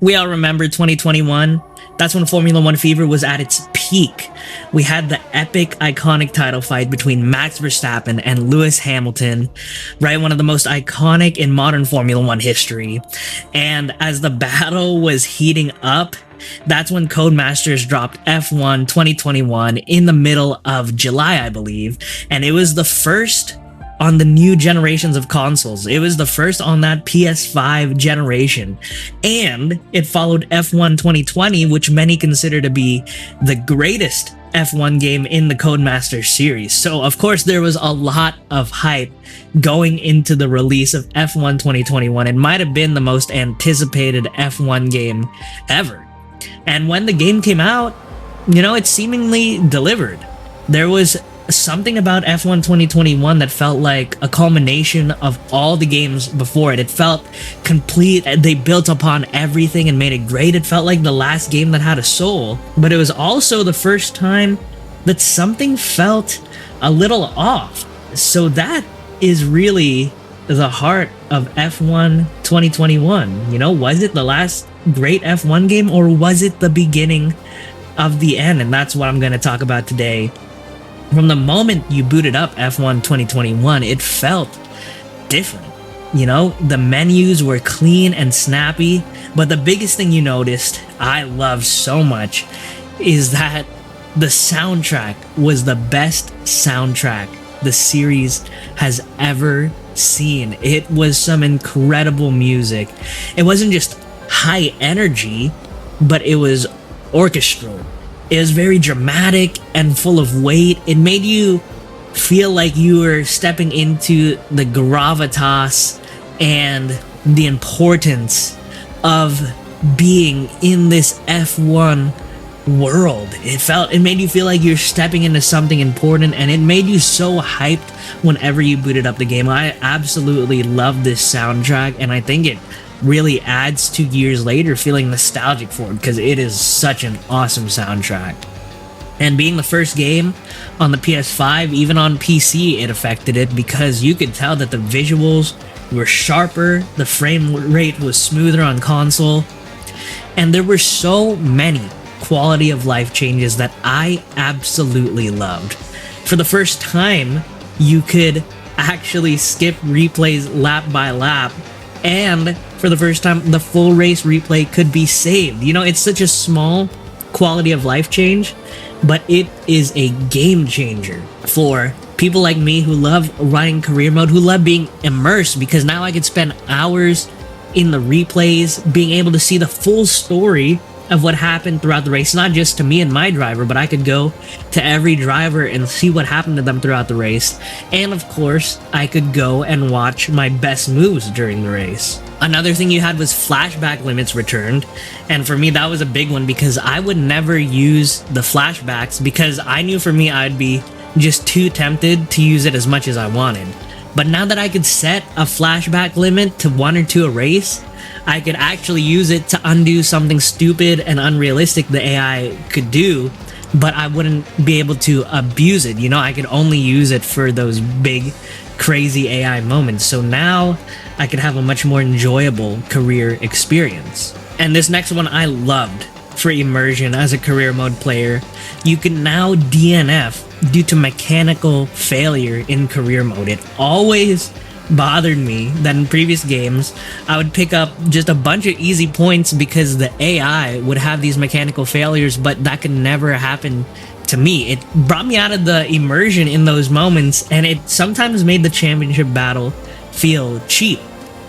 We all remember 2021. That's when Formula One fever was at its peak. We had the epic, iconic title fight between Max Verstappen and Lewis Hamilton, right? One of the most iconic in modern Formula One history. And as the battle was heating up, that's when Codemasters dropped F1 2021 in the middle of July, I believe. And it was the first on the new generations of consoles. It was the first on that PS5 generation. And it followed F1 2020, which many consider to be the greatest F1 game in the Codemasters series. So of course there was a lot of hype going into the release of F1 2021. It might have been the most anticipated F1 game ever. And when the game came out, it seemingly delivered. There was something about F1 2021 that felt like a culmination of all the games before it. It felt complete. They built upon everything and made it great. It felt like the last game that had a soul, but it was also the first time that something felt a little off. So that is really the heart of F1 2021. Was it the last great F1 game, or was it the beginning of the end? And that's what I'm going to talk about today. From the moment you booted up F1 2021, it felt different. The menus were clean and snappy, but the biggest thing you noticed, I love so much, is that the soundtrack was the best soundtrack the series has ever seen. It was some incredible music. It wasn't just high energy, but it was orchestral. It was very dramatic and full of weight. It made you feel like you were stepping into the gravitas and the importance of being in this F1 world. It made you feel like you're stepping into something important, and it made you so hyped whenever you booted up the game. I absolutely love this soundtrack, and I think it really adds to years later feeling nostalgic for it, because it is such an awesome soundtrack. And being the first game on the PS5, even on PC, it affected it, because you could tell that the visuals were sharper, the frame rate was smoother on console, and there were so many quality of life changes that I absolutely loved. For the first time, you could actually skip replays lap by lap, and for the first time, the full race replay could be saved. It's such a small quality of life change, but it is a game changer for people like me who love running career mode, who love being immersed, because now I could spend hours in the replays, being able to see the full story of what happened throughout the race, not just to me and my driver, but I could go to every driver and see what happened to them throughout the race. And of course, I could go and watch my best moves during the race. Another thing you had was flashback limits returned, and for me that was a big one, because I would never use the flashbacks, because I knew for me I'd be just too tempted to use it as much as I wanted. But now that I could set a flashback limit to 1 or 2 a race, I could actually use it to undo something stupid and unrealistic the AI could do, but I wouldn't be able to abuse it. I could only use it for those big, crazy AI moments. So now I could have a much more enjoyable career experience. And this next one I loved for immersion as a career mode player. You can now DNF due to mechanical failure in career mode. It always bothered me that in previous games I would pick up just a bunch of easy points because the AI would have these mechanical failures, but that could never happen to me. It brought me out of the immersion in those moments, and it sometimes made the championship battle feel cheap.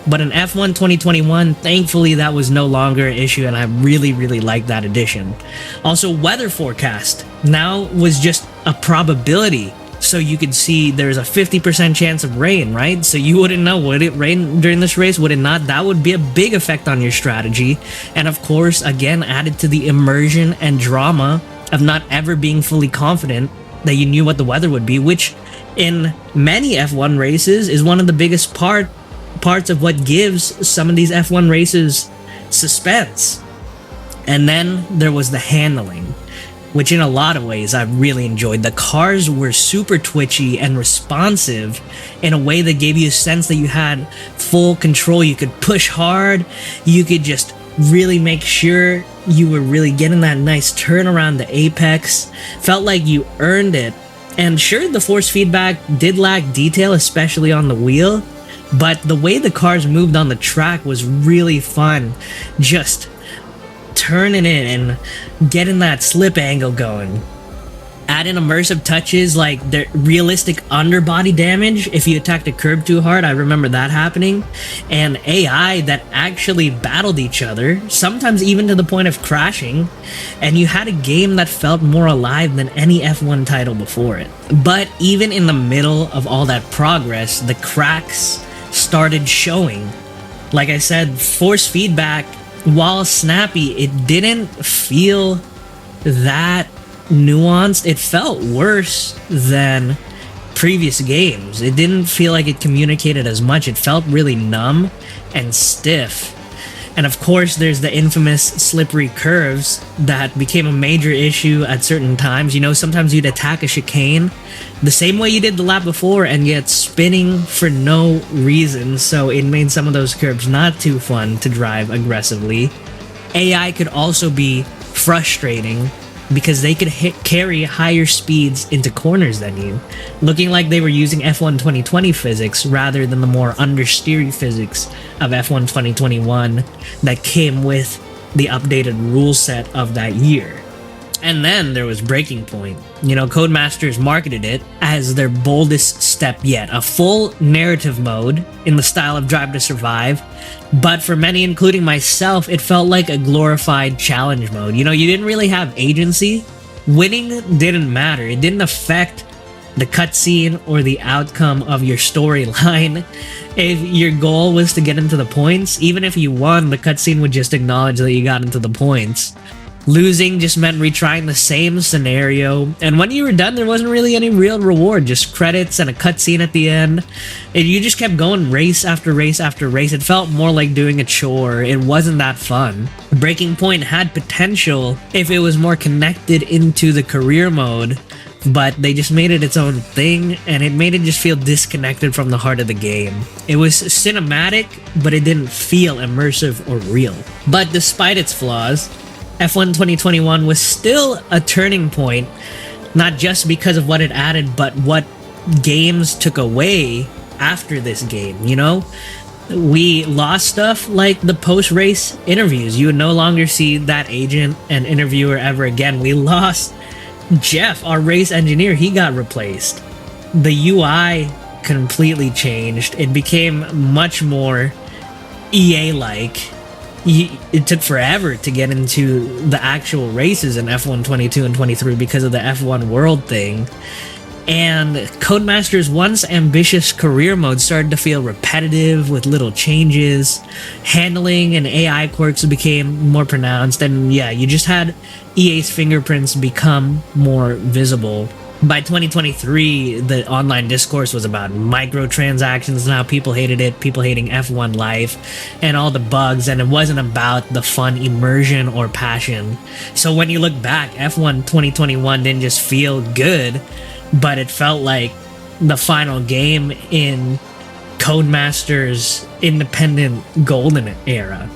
But in F1 2021, thankfully that was no longer an issue, and I really, really liked that addition. Also, weather forecast now was just a probability. So you could see there's a 50% chance of rain, right? So you wouldn't know, would it rain during this race, would it not? That would be a big effect on your strategy. And of course, again, added to the immersion and drama of not ever being fully confident that you knew what the weather would be, which in many F1 races is one of the biggest parts of what gives some of these F1 races suspense. And then there was the handling, which in a lot of ways I really enjoyed. The cars were super twitchy and responsive in a way that gave you a sense that you had full control. You could push hard, you could just really make sure you were really getting that nice turn around the apex. Felt like you earned it. And sure, the force feedback did lack detail, especially on the wheel, but the way the cars moved on the track was really fun. Just turning it and getting that slip angle going. Add in immersive touches like the realistic underbody damage if you attacked a curb too hard. I remember that happening. And AI that actually battled each other, sometimes even to the point of crashing. And you had a game that felt more alive than any F1 title before it. But even in the middle of all that progress, the cracks started showing. Like I said, force feedback, while snappy, it didn't feel that nuanced. It felt worse than previous games. It didn't feel like it communicated as much. It felt really numb and stiff. And of course, there's the infamous slippery curves that became a major issue at certain times. You know, sometimes you'd attack a chicane the same way you did the lap before and get spinning for no reason, so it made some of those curves not too fun to drive aggressively. AI could also be frustrating because they could carry higher speeds into corners than you, looking like they were using F1 2020 physics rather than the more understeery physics of F1 2021 that came with the updated rule set of that year. And then there was Breaking Point. You know, Codemasters marketed it as their boldest step yet, a full narrative mode in the style of Drive to Survive. But for many, including myself, it felt like a glorified challenge mode. You know, you didn't really have agency. Winning didn't matter. It didn't affect the cutscene or the outcome of your storyline. If your goal was to get into the points, even if you won, the cutscene would just acknowledge that you got into the points. Losing just meant retrying the same scenario, and when you were done, there wasn't really any real reward, just credits and a cutscene at the end. And you just kept going race after race after race. It felt more like doing a chore. It wasn't that fun. Breaking Point had potential if it was more connected into the career mode, but they just made it its own thing, and it made it just feel disconnected from the heart of the game. It was cinematic, but it didn't feel immersive or real. But despite its flaws, F1 2021 was still a turning point, not just because of what it added, but what games took away after this game, you know? We lost stuff like the post-race interviews. You would no longer see that agent and interviewer ever again. We lost Jeff, our race engineer. He got replaced. The UI completely changed. It became much more EA-like. It took forever to get into the actual races in F1 22 and 23 because of the F1 World thing. And Codemasters' once ambitious career mode started to feel repetitive with little changes. Handling and AI quirks became more pronounced, and yeah, you just had EA's fingerprints become more visible. By 2023, the online discourse was about microtransactions and how people hated it, people hating F1 life, and all the bugs, and it wasn't about the fun immersion or passion. So when you look back, F1 2021 didn't just feel good, but it felt like the final game in Codemasters' independent golden era.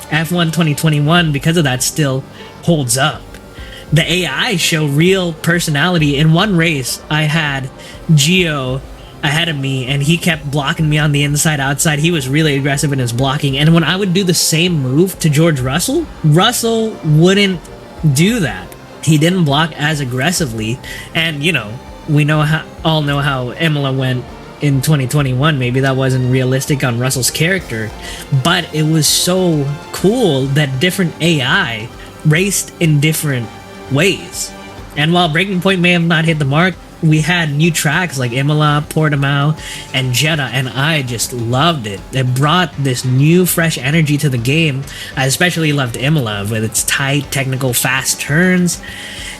F1 2021, because of that, still holds up. The AI show real personality. In one race, I had Gio ahead of me, and he kept blocking me on the inside outside. He was really aggressive in his blocking, and when I would do the same move to George Russell, Russell wouldn't do that. He didn't block as aggressively, and you know, we all know how Imola went in 2021. Maybe that wasn't realistic on Russell's character, but it was so cool that different AI raced in different ways. And while Breaking Point may have not hit the mark, we had new tracks like Imola, Portimao, and Jeddah, and I just loved it. It brought this new, fresh energy to the game. I especially loved Imola with its tight, technical, fast turns.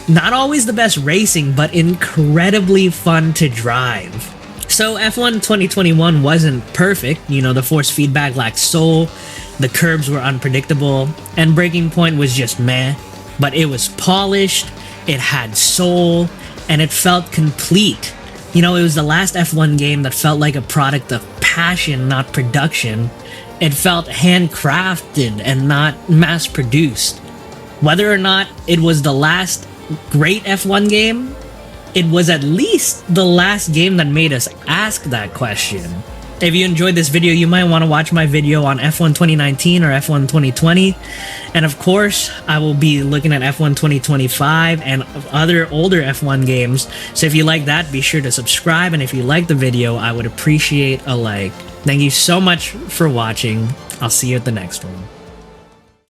Not always the best racing, but incredibly fun to drive. So F1 2021 wasn't perfect. You know, the force feedback lacked soul, the curbs were unpredictable, and Breaking Point was just meh. But it was polished, it had soul, and it felt complete. You know, it was the last F1 game that felt like a product of passion, not production. It felt handcrafted and not mass produced. Whether or not it was the last great F1 game, it was at least the last game that made us ask that question. If you enjoyed this video, you might want to watch my video on F1 2019 or F1 2020. And of course, I will be looking at F1 2025 and other older F1 games. So if you like that, be sure to subscribe. And if you like the video, I would appreciate a like. Thank you so much for watching. I'll see you at the next one.